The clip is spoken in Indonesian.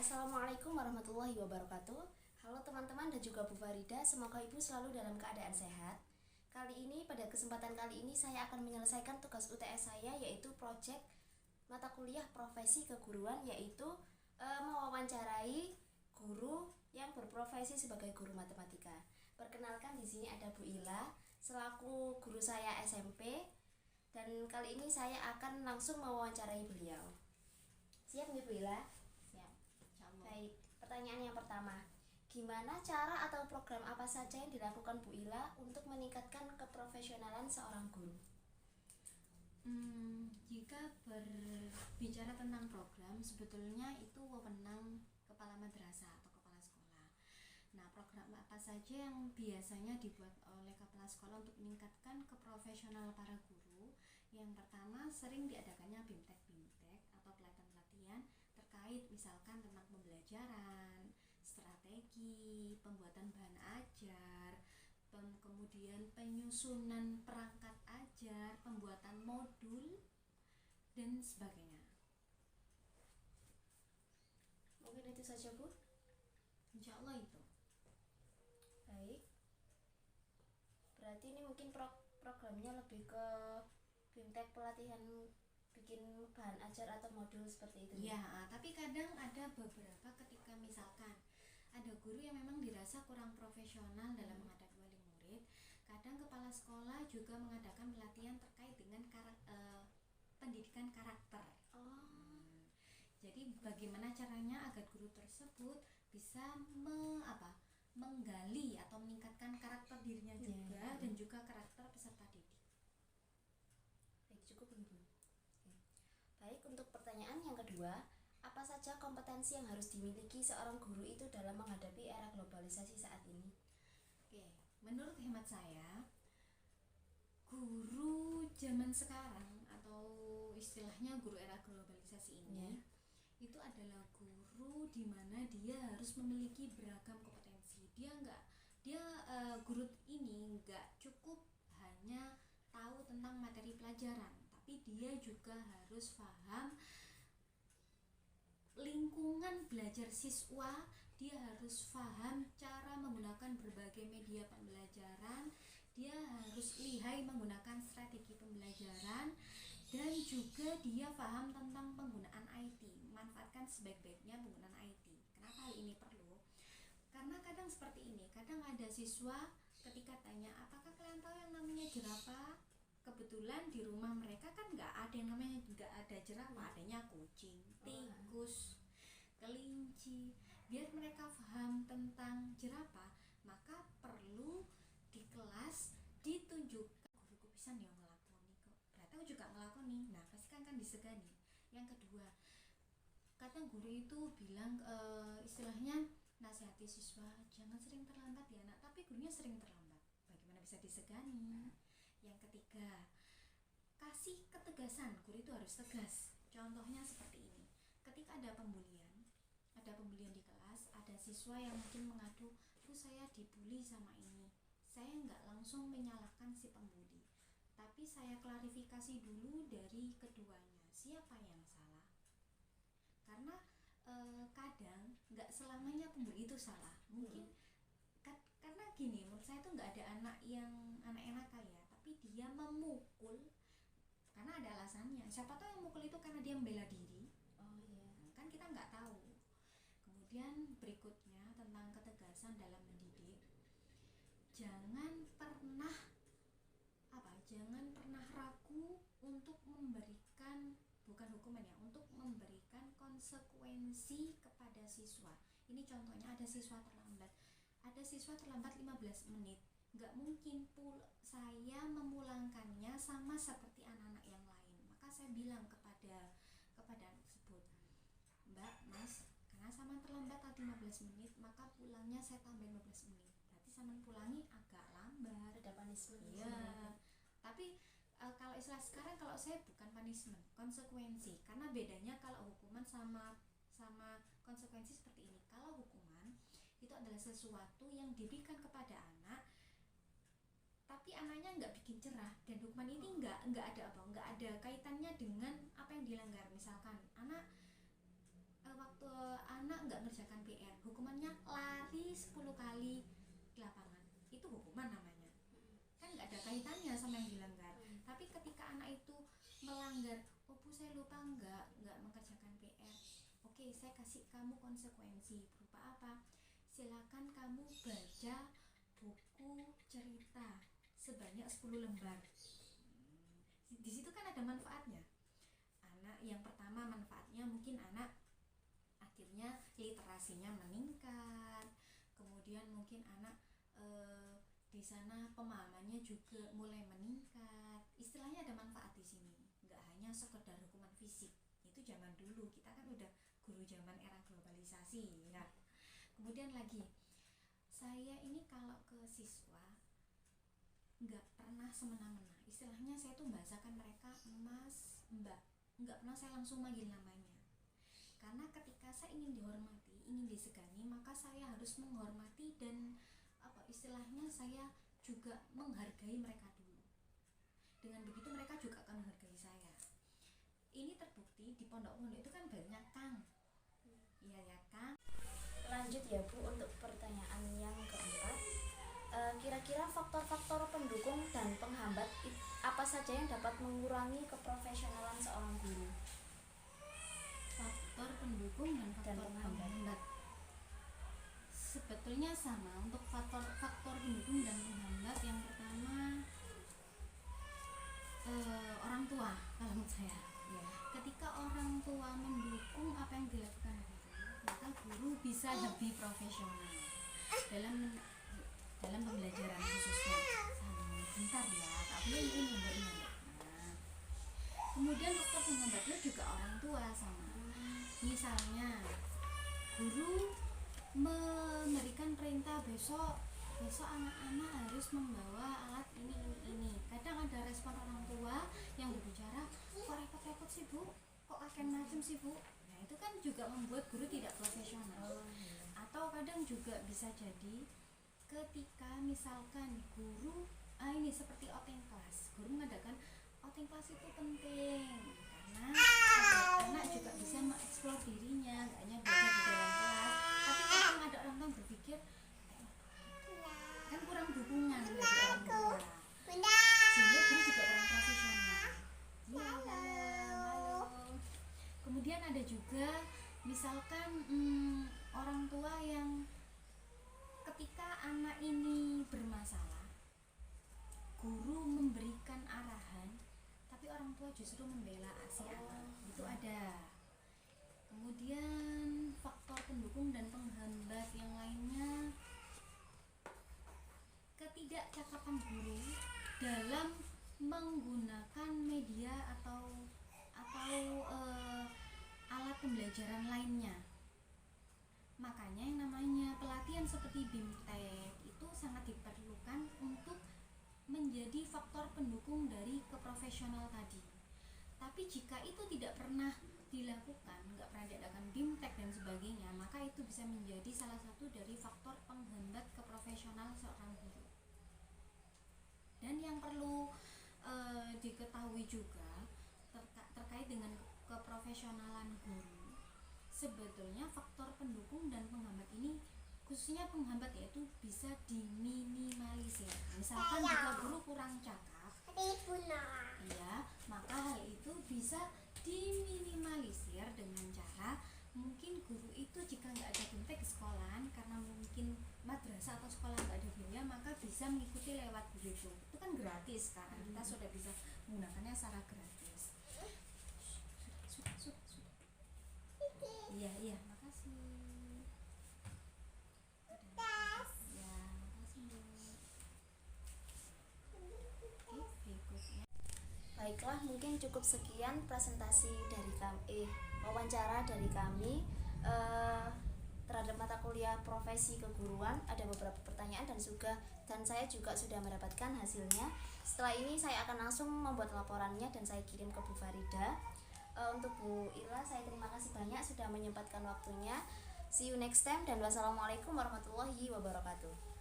Assalamualaikum warahmatullahi wabarakatuh. Halo teman-teman dan juga Bu Farida, semoga Ibu selalu dalam keadaan sehat. Pada kesempatan kali ini saya akan menyelesaikan tugas UTS saya, yaitu proyek mata kuliah profesi keguruan, yaitu mewawancarai guru yang berprofesi sebagai guru matematika. Perkenalkan, di sini ada Bu Ila selaku guru saya SMP, dan kali ini saya akan langsung mewawancarai beliau. Siap nih Bu Ila? Baik, pertanyaan yang pertama. Gimana cara atau program apa saja yang dilakukan Bu Ila untuk meningkatkan keprofesionalan seorang guru? Jika berbicara tentang program, sebetulnya itu wewenang kepala madrasah atau kepala sekolah. Nah, program apa saja yang biasanya dibuat oleh kepala sekolah untuk meningkatkan keprofesional para guru? Yang pertama, sering diadakannya BIMTEK atau pelatihan-pelatihan terkait misalkan tentang pembelajaran, strategi, pembuatan bahan ajar, kemudian penyusunan perangkat ajar, pembuatan modul, dan sebagainya. Mungkin itu saja Bu? Insya Allah itu. Baik, berarti ini mungkin programnya lebih ke BIMTEK, pelatihan bikin bahan ajar atau modul seperti itu ya. Tapi kadang ada beberapa ketika misalkan ada guru yang memang dirasa kurang profesional dalam menghadapi wali murid, kadang kepala sekolah juga mengadakan pelatihan terkait dengan pendidikan karakter. Jadi bagaimana caranya agar guru tersebut bisa menggali atau meningkatkan karakter dirinya juga dan juga karakter peserta didik. Baik, cukup Ibu. Baik, untuk pertanyaan yang kedua, apa saja kompetensi yang harus dimiliki seorang guru itu dalam menghadapi era globalisasi saat ini? Menurut hemat saya, guru zaman sekarang atau istilahnya guru era globalisasi ini itu adalah guru di mana dia harus memiliki beragam kompetensi. Guru ini nggak cukup hanya tahu tentang materi pelajaran, tapi dia juga harus paham lingkungan belajar siswa, dia harus paham cara menggunakan berbagai media pembelajaran, dia harus lihai menggunakan strategi pembelajaran, dan juga dia paham tentang penggunaan IT, manfaatkan sebaik-baiknya penggunaan IT. Kenapa hal ini perlu? Karena kadang seperti ini, kadang ada siswa ketika tanya, apakah kalian tahu yang namanya jerapah? Kebetulan di rumah mereka kan nggak ada jerapah, adanya kucing, tikus, kelinci. Biar mereka paham tentang jerapah, maka perlu di kelas ditunjukkan guruku pisan yang ngelakoni kok. Berarti aku juga ngelakoni. Nah, pasti kan disegani. Yang kedua, kadang guru itu bilang istilahnya nasihati siswa jangan sering terlambat ya nak, tapi gurunya sering terlambat. Bagaimana bisa disegani? Yang ketiga, kasih ketegasan. Guru itu harus tegas. Contohnya seperti ini, ketika ada pembulian di kelas, ada siswa yang mungkin mengadu, Bu saya dibully sama ini. Saya nggak langsung menyalahkan si pembuli, tapi saya klarifikasi dulu dari keduanya, siapa yang salah. Karena kadang nggak selamanya pembuli itu salah. Mungkin karena gini, menurut saya tuh nggak ada anak yang nakal ya, tapi dia memukul karena ada alasannya. Siapa tahu yang mukul itu karena dia membela diri. Kan kita nggak tahu. Kemudian berikutnya tentang ketegasan dalam mendidik, jangan pernah ragu untuk memberikan, bukan hukuman ya, untuk memberikan konsekuensi kepada siswa. Ini contohnya ada siswa terlambat 15 menit. Nggak mungkin saya memulangkannya sama seperti anak-anak yang lain. Maka saya bilang kepada anak tersebut, Mbak, Mas, karena sama terlambat tadi 15 menit, maka pulangnya saya tambah 15 menit. Berarti sama pulangi agak lambat. Ada punishment. Iya. Tapi kalau istilah sekarang, kalau saya bukan punishment, konsekuensi. Karena bedanya kalau hukuman sama konsekuensi seperti ini. Kalau hukuman itu adalah sesuatu yang diberikan kepada anak, tapi anaknya nggak bikin cerah, dan hukuman ini nggak ada kaitannya dengan apa yang dilanggar. Misalkan waktu anak nggak nggak mengerjakan PR, hukumannya lari 10 kali di lapangan, itu hukuman namanya, kan nggak ada kaitannya sama yang dilanggar. Tapi ketika anak itu melanggar, oh bu saya lupa nggak mengerjakan PR, oke saya kasih kamu konsekuensi berupa apa, silakan kamu baca buku cerita sebanyak 10 lembar. Di situ kan ada manfaatnya. Anak yang pertama manfaatnya mungkin anak akhirnya literasinya meningkat, kemudian mungkin anak di sana pemahamannya juga mulai meningkat. Istilahnya ada manfaat di sini, nggak hanya sekedar hukuman fisik. Itu zaman dulu, kita kan udah guru zaman era globalisasi ya. Kemudian lagi, saya ini kalau ke siswa nggak pernah semena-mena. Istilahnya saya tuh bahasakan mereka mas, mbak, nggak pernah saya langsung manggil namanya. Karena ketika saya ingin dihormati, ingin disegani, maka saya harus menghormati dan istilahnya saya juga menghargai mereka dulu. Dengan begitu mereka juga akan menghargai saya. Ini terbukti di pondok-pondok itu kan banyak Kang. Iya ya Kang. Lanjut ya Bu untuk pertanyaan yang keempat. Kira-kira faktor-faktor pendukung dan penghambat apa saja yang dapat mengurangi keprofesionalan seorang guru? Faktor pendukung dan faktor penghambat sebetulnya sama. Untuk faktor pendukung dan penghambat, yang pertama orang tua kalau menurut saya ya. Ketika orang tua mendukung apa yang dilakukan guru, maka guru bisa lebih profesional dalam pembelajaran khususnya. Bentar ya, tak boleh ini mbak. Nah, kemudian faktor penghambatnya juga orang tua sama. Misalnya guru memberikan perintah besok anak-anak harus membawa alat ini. Kadang ada respon orang tua yang berbicara, kok repot-repot sih bu, kok akan macam sih bu. Nah itu kan juga membuat guru tidak profesional. Atau kadang juga bisa jadi ketika misalkan guru ini seperti outing kelas, guru mengadakan outing kelas itu penting karena anak juga bisa mengeksplor dirinya, gak hanya belajar di dalam kelas. Tapi kadang ada orang tua berpikir kan kurang dukungan dari orang tua, sehingga guru juga kurang profesional. Kemudian ada juga misalkan orang tua yang ketika anak ini bermasalah, guru memberikan arahan tapi orang tua justru membela si anak, itu ada. Kemudian faktor pendukung dan penghambat yang lainnya, ketidakcakapan guru dalam menggunakan media atau alat pembelajaran lainnya. Makanya yang namanya pelatihan seperti BIMTEK itu sangat diperlukan untuk menjadi faktor pendukung dari keprofesional tadi. Tapi jika itu tidak pernah dilakukan, nggak pernah diadakan BIMTEK dan sebagainya, maka itu bisa menjadi salah satu dari faktor penghambat keprofesional seorang guru. Dan yang perlu diketahui juga terkait dengan keprofesionalan guru, sebetulnya faktor pendukung dan penghambat ini, khususnya penghambat, yaitu bisa diminimalisir. Misalkan jika guru kurang cakap, ya, maka hal itu bisa diminimalisir dengan cara mungkin guru itu jika nggak ada BIMTEK di sekolahan, karena mungkin madrasah atau sekolah nggak ada biaya, maka bisa mengikuti lewat guru itu kan gratis kan, kita sudah bisa menggunakannya secara gratis. Sudah. Iya, makasih. Ya, makasih Bu. Oke, berikutnya. Baiklah, mungkin cukup sekian presentasi dari kami, wawancara dari kami terhadap mata kuliah profesi keguruan. Ada beberapa pertanyaan dan saya juga sudah mendapatkan hasilnya. Setelah ini saya akan langsung membuat laporannya dan saya kirim ke Bu Farida. Untuk Bu Ila, saya terima kasih banyak sudah menyempatkan waktunya. See you next time dan wassalamualaikum warahmatullahi wabarakatuh.